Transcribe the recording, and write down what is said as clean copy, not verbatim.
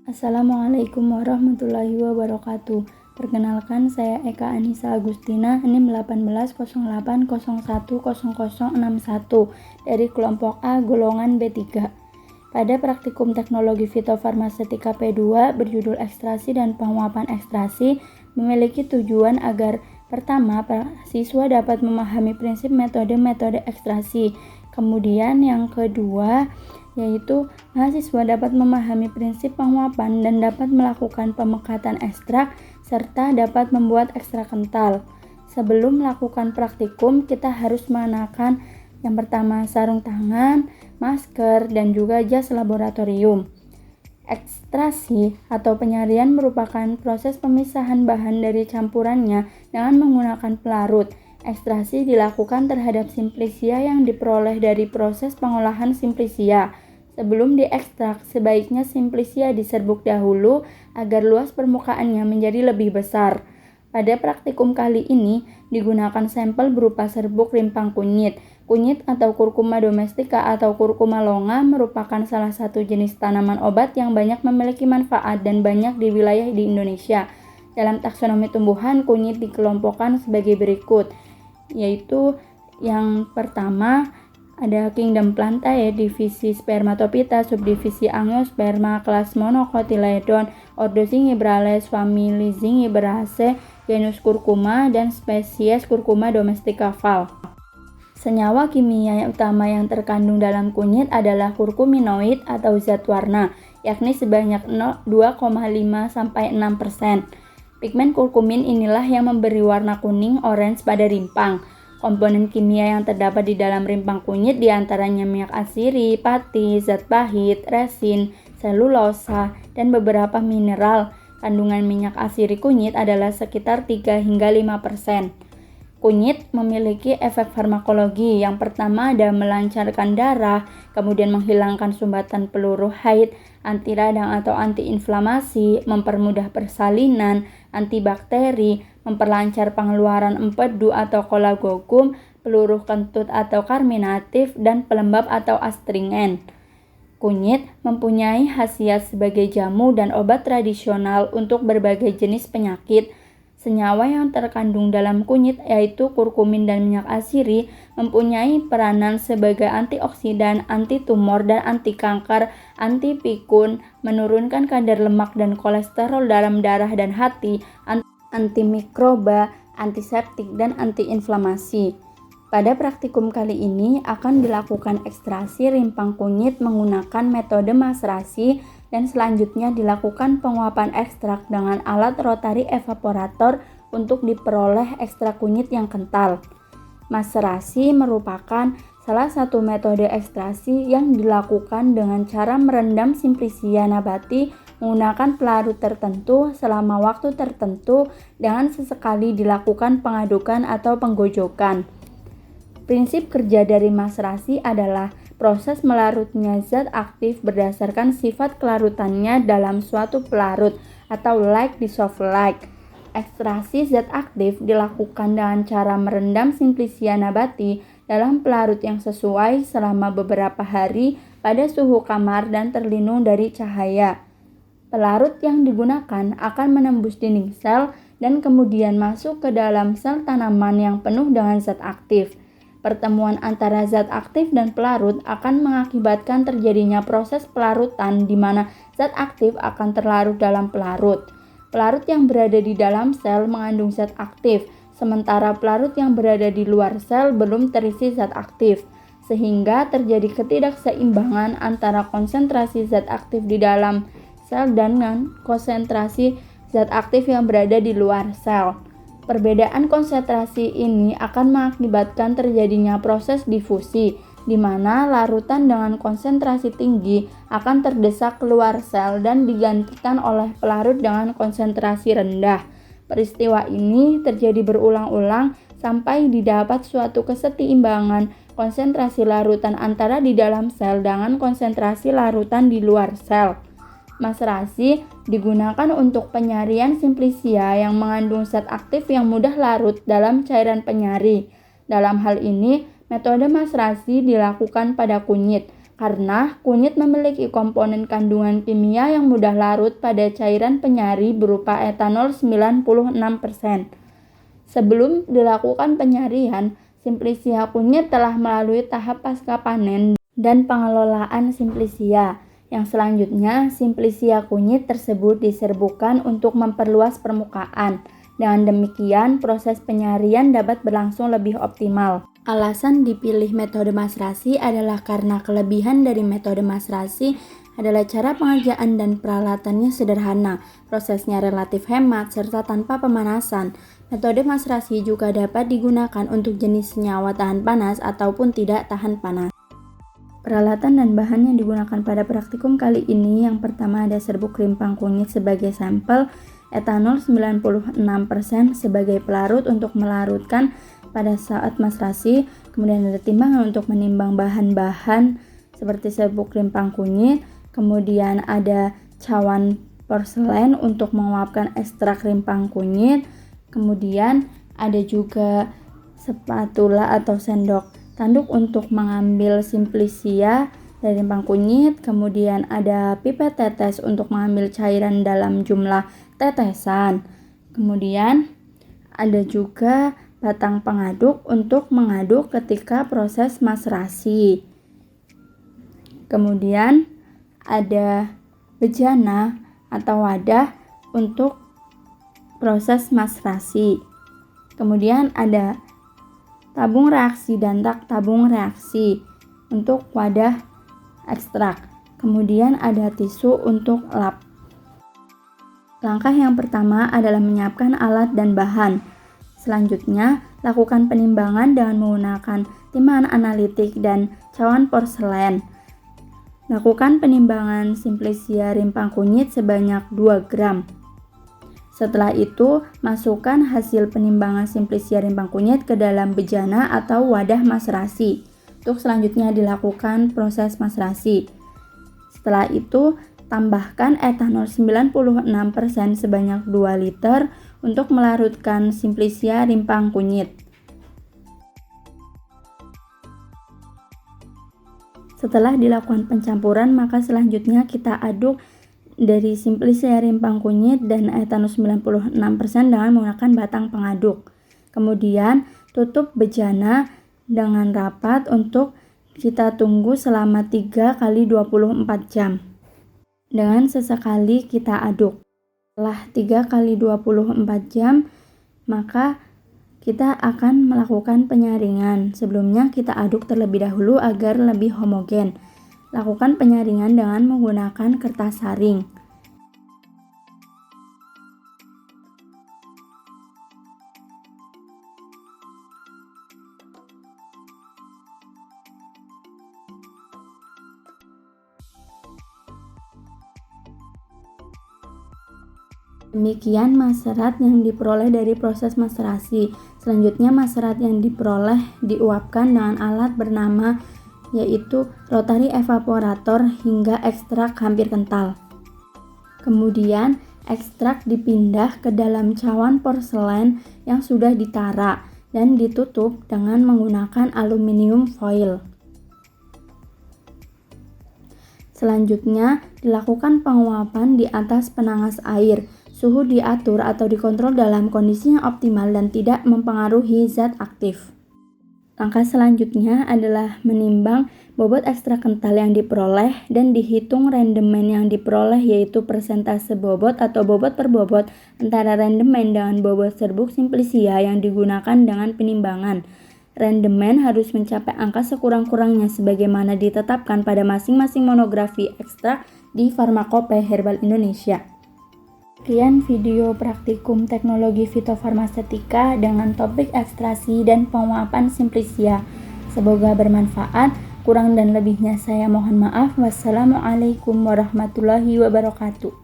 Assalamualaikum warahmatullahi wabarakatuh. Perkenalkan, saya Eka Anissa Agustina, NIM 1808010061 dari kelompok A golongan B3. Pada praktikum teknologi fitofarmasetika P2 berjudul ekstraksi dan penguapan ekstraksi memiliki tujuan agar pertama, siswa dapat memahami prinsip metode-metode ekstraksi. Kemudian yang kedua, yaitu mahasiswa dapat memahami prinsip penguapan dan dapat melakukan pemekatan ekstrak serta dapat membuat ekstrak kental. Sebelum melakukan praktikum, kita harus mengenakan yang pertama sarung tangan, masker, dan juga jas laboratorium. Ekstraksi atau penyarian merupakan proses pemisahan bahan dari campurannya dengan menggunakan pelarut. Ekstraksi dilakukan terhadap simplisia yang diperoleh dari proses pengolahan simplisia. Sebelum diekstrak, sebaiknya simplisia diserbuk dahulu agar luas permukaannya menjadi lebih besar. Pada praktikum kali ini, digunakan sampel berupa serbuk rimpang kunyit. Kunyit atau Curcuma domestica atau Curcuma longa merupakan salah satu jenis tanaman obat yang banyak memiliki manfaat dan banyak di wilayah di Indonesia. Dalam taksonomi tumbuhan, kunyit dikelompokkan sebagai berikut, yaitu yang pertama, ada Kingdom Plantae, divisi Spermatophyta, subdivisi Angiosperma, kelas Monocotyledon, ordo Zingiberales, famili Zingiberaceae, genus Curcuma, dan spesies Curcuma domestica var. Senyawa kimia utama yang terkandung dalam kunyit adalah kurkuminoid atau zat warna, yakni sebanyak 2,5-6%. Pigmen kurkumin inilah yang memberi warna kuning orange pada rimpang. Komponen kimia yang terdapat di dalam rimpang kunyit diantaranya minyak asiri, pati, zat pahit, resin, selulosa, dan beberapa mineral. Kandungan minyak asiri kunyit adalah sekitar 3-5%. Kunyit memiliki efek farmakologi. Yang pertama ada melancarkan darah, kemudian menghilangkan sumbatan peluru haid, anti radang atau antiinflamasi, mempermudah persalinan, antibakteri, memperlancar pengeluaran empedu atau kolagokum, peluru kentut atau karminatif, dan pelembab atau astringen. Kunyit mempunyai khasiat sebagai jamu dan obat tradisional untuk berbagai jenis penyakit. Senyawa yang terkandung dalam kunyit yaitu kurkumin dan minyak asiri mempunyai peranan sebagai antioksidan, anti tumor dan anti kanker, anti pikun, menurunkan kadar lemak dan kolesterol dalam darah dan hati, antimikroba, antiseptik, dan antiinflamasi. Pada praktikum kali ini akan dilakukan ekstraksi rimpang kunyit menggunakan metode maserasi dan selanjutnya dilakukan penguapan ekstrak dengan alat rotary evaporator untuk diperoleh ekstrak kunyit yang kental. Maserasi merupakan salah satu metode ekstraksi yang dilakukan dengan cara merendam simplisia nabati menggunakan pelarut tertentu selama waktu tertentu dengan sesekali dilakukan pengadukan atau penggojokan. Prinsip kerja dari maserasi adalah proses melarutnya zat aktif berdasarkan sifat kelarutannya dalam suatu pelarut atau like dissolve like. Ekstraksi zat aktif dilakukan dengan cara merendam simplisia nabati dalam pelarut yang sesuai selama beberapa hari pada suhu kamar dan terlindung dari cahaya. Pelarut yang digunakan akan menembus dinding sel dan kemudian masuk ke dalam sel tanaman yang penuh dengan zat aktif. Pertemuan antara zat aktif dan pelarut akan mengakibatkan terjadinya proses pelarutan di mana zat aktif akan terlarut dalam pelarut. Pelarut yang berada di dalam sel mengandung zat aktif, sementara pelarut yang berada di luar sel belum terisi zat aktif, sehingga terjadi ketidakseimbangan antara konsentrasi zat aktif di dalam sel dengan konsentrasi zat aktif yang berada di luar sel. Perbedaan konsentrasi ini akan mengakibatkan terjadinya proses difusi, di mana larutan dengan konsentrasi tinggi akan terdesak keluar sel dan digantikan oleh pelarut dengan konsentrasi rendah. Peristiwa ini terjadi berulang-ulang sampai didapat suatu keseimbangan konsentrasi larutan antara di dalam sel dengan konsentrasi larutan di luar sel. Maserasi digunakan untuk penyarian simplisia yang mengandung zat aktif yang mudah larut dalam cairan penyari. Dalam hal ini, metode maserasi dilakukan pada kunyit. karena kunyit memiliki komponen kandungan kimia yang mudah larut pada cairan penyari berupa etanol 96%. Sebelum dilakukan penyarian, Simplicia kunyit telah melalui tahap pasca panen dan pengelolaan Simplicia. Yang selanjutnya, Simplicia kunyit tersebut diserbukan untuk memperluas permukaan. Dengan demikian, proses penyarian dapat berlangsung lebih optimal. Alasan dipilih metode maserasi adalah karena kelebihan dari metode maserasi adalah cara pengerjaan dan peralatannya sederhana, prosesnya relatif hemat, serta tanpa pemanasan. Metode maserasi juga dapat digunakan untuk jenis senyawa tahan panas ataupun tidak tahan panas. Peralatan dan bahan yang digunakan pada praktikum kali ini, yang pertama ada serbuk rimpang kunyit sebagai sampel, etanol 96% sebagai pelarut untuk melarutkan pada saat maserasi, kemudian ada timbangan untuk menimbang bahan-bahan seperti serbuk rimpang kunyit, kemudian ada cawan porselen untuk menguapkan ekstrak rimpang kunyit, kemudian ada juga spatula atau sendok tanduk untuk mengambil Simplicia dari rimpang kunyit, kemudian ada pipet tetes untuk mengambil cairan dalam jumlah tetesan, kemudian ada juga batang pengaduk untuk mengaduk ketika proses maserasi, kemudian ada bejana atau wadah untuk proses maserasi, kemudian ada tabung reaksi dan tak tabung reaksi untuk wadah ekstrak, kemudian ada tisu untuk lap. Langkah yang pertama adalah menyiapkan alat dan bahan. Selanjutnya, lakukan penimbangan dengan menggunakan timbangan analitik dan cawan porselen. Lakukan penimbangan Simplicia rimpang kunyit sebanyak 2 gram. Setelah itu, masukkan hasil penimbangan Simplicia rimpang kunyit ke dalam bejana atau wadah maserasi. Untuk selanjutnya dilakukan proses maserasi. Setelah itu, tambahkan etanol 96% sebanyak 2 liter untuk melarutkan Simplicia rimpang kunyit. Setelah dilakukan pencampuran, maka selanjutnya kita aduk dari Simplicia rimpang kunyit dan etanol 96% dengan menggunakan batang pengaduk. Kemudian tutup bejana dengan rapat untuk kita tunggu selama 3 kali 24 jam. Dengan sesekali kita aduk. Setelah 3 kali 24 jam, maka kita akan melakukan penyaringan. Sebelumnya kita aduk terlebih dahulu agar lebih homogen. Lakukan penyaringan dengan menggunakan kertas saring. Demikian maserat yang diperoleh dari proses maserasi. Selanjutnya maserat yang diperoleh diuapkan dengan alat bernama yaitu rotary evaporator hingga ekstrak hampir kental. Kemudian ekstrak dipindah ke dalam cawan porselen yang sudah ditarak dan ditutup dengan menggunakan aluminium foil. Selanjutnya dilakukan penguapan di atas penangas air. Suhu diatur atau dikontrol dalam kondisi yang optimal dan tidak mempengaruhi zat aktif. Langkah selanjutnya adalah menimbang bobot ekstrak kental yang diperoleh dan dihitung rendemen yang diperoleh, yaitu persentase bobot atau bobot per bobot antara rendemen dengan bobot serbuk Simplicia yang digunakan dengan penimbangan. Rendemen harus mencapai angka sekurang-kurangnya sebagaimana ditetapkan pada masing-masing monografi ekstrak di Farmakope Herbal Indonesia. Sekian video praktikum teknologi fitofarmasetika dengan topik ekstraksi dan penguapan Simplicia. Semoga bermanfaat. Kurang dan lebihnya saya mohon maaf. Wassalamualaikum warahmatullahi wabarakatuh.